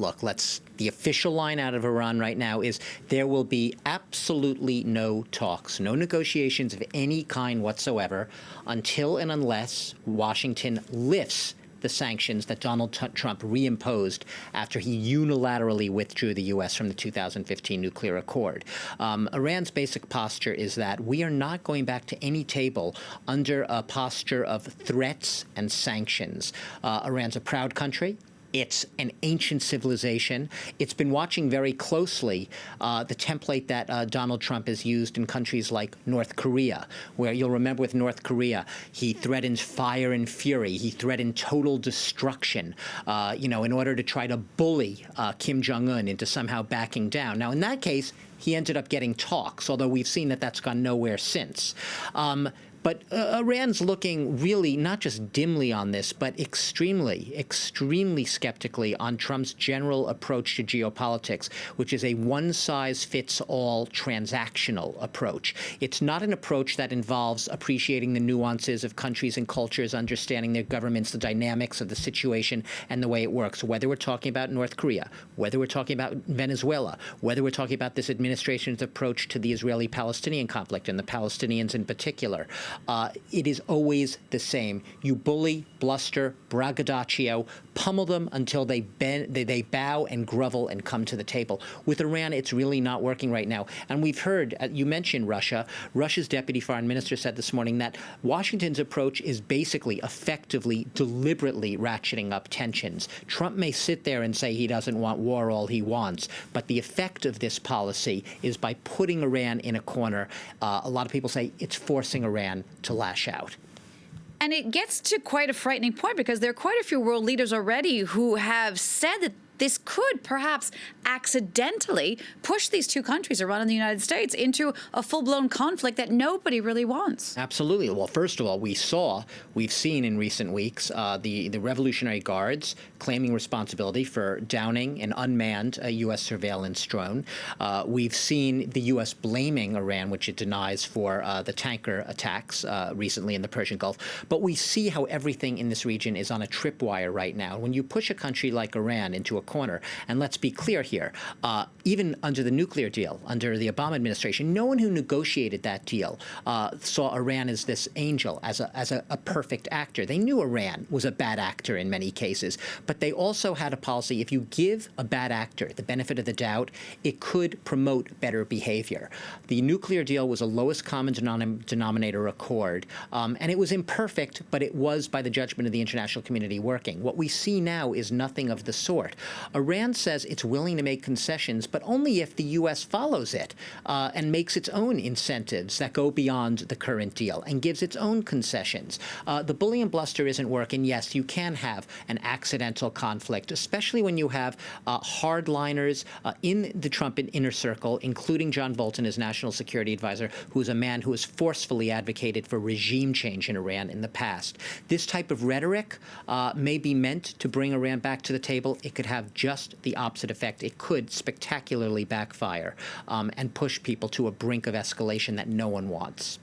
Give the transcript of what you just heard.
Look, the official line out of Iran right now is there will be absolutely no talks, no negotiations of any kind whatsoever until and unless Washington lifts the sanctions that Donald Trump reimposed after he unilaterally withdrew the U.S. from the 2015 nuclear accord. Iran's basic posture is that we are not going back to any table under a posture of threats and sanctions. Iran's a proud country. It's an ancient civilization. It's been watching very closely the template that Donald Trump has used in countries like North Korea, where you'll remember with North Korea, he threatened fire and fury. He threatened total destruction, in order to try to bully Kim Jong-un into somehow backing down. Now, in that case, he ended up getting talks, although we've seen that that's gone nowhere since. But Iran's looking really not just dimly on this, but extremely, extremely skeptically on Trump's general approach to geopolitics, which is a one-size-fits-all transactional approach. It's not an approach that involves appreciating the nuances of countries and cultures, understanding their governments, the dynamics of the situation, and the way it works. Whether we're talking about North Korea, whether we're talking about Venezuela, whether we're talking about this administration's approach to the Israeli-Palestinian conflict and the Palestinians in particular. It is always the same. You bully, bluster, braggadocio, pummel them until they bow and grovel and come to the table. With Iran, it's really not working right now. And we've heard, you mentioned Russia. Russia's deputy foreign minister said this morning that Washington's approach is basically, effectively, deliberately ratcheting up tensions. Trump may sit there and say he doesn't want war all he wants, but the effect of this policy is by putting Iran in a corner. A lot of people say it's forcing Iran to lash out. And it gets to quite a frightening point because there are quite a few world leaders already who have said that this could perhaps accidentally push these two countries, Iran and the United States, into a full-blown conflict that nobody really wants. Absolutely. Well, first of all, we've seen in recent weeks the Revolutionary Guards claiming responsibility for downing an unmanned U.S. surveillance drone. We've seen the U.S. blaming Iran, which it denies, for the tanker attacks recently in the Persian Gulf. But we see how everything in this region is on a tripwire right now. When you push a country like Iran into a corner, and let's be clear here, even under the nuclear deal, under the Obama administration, no one who negotiated that deal saw Iran as this angel, as a perfect actor. They knew Iran was a bad actor in many cases, but they also had a policy, if you give a bad actor the benefit of the doubt, it could promote better behavior. The nuclear deal was a lowest common denominator accord, and it was imperfect, but it was, by the judgment of the international community, working. What we see now is nothing of the sort. Iran says it's willing to make concessions, but only if the U.S. follows it and makes its own incentives that go beyond the current deal and gives its own concessions. The bully and bluster isn't working. Yes, you can have an accidental conflict, especially when you have hardliners in the Trump inner circle, including John Bolton, his national security advisor, who's a man who has forcefully advocated for regime change in Iran in the past. This type of rhetoric may be meant to bring Iran back to the table. It could have just the opposite effect. It could spectacularly backfire and push people to a brink of escalation that no one wants.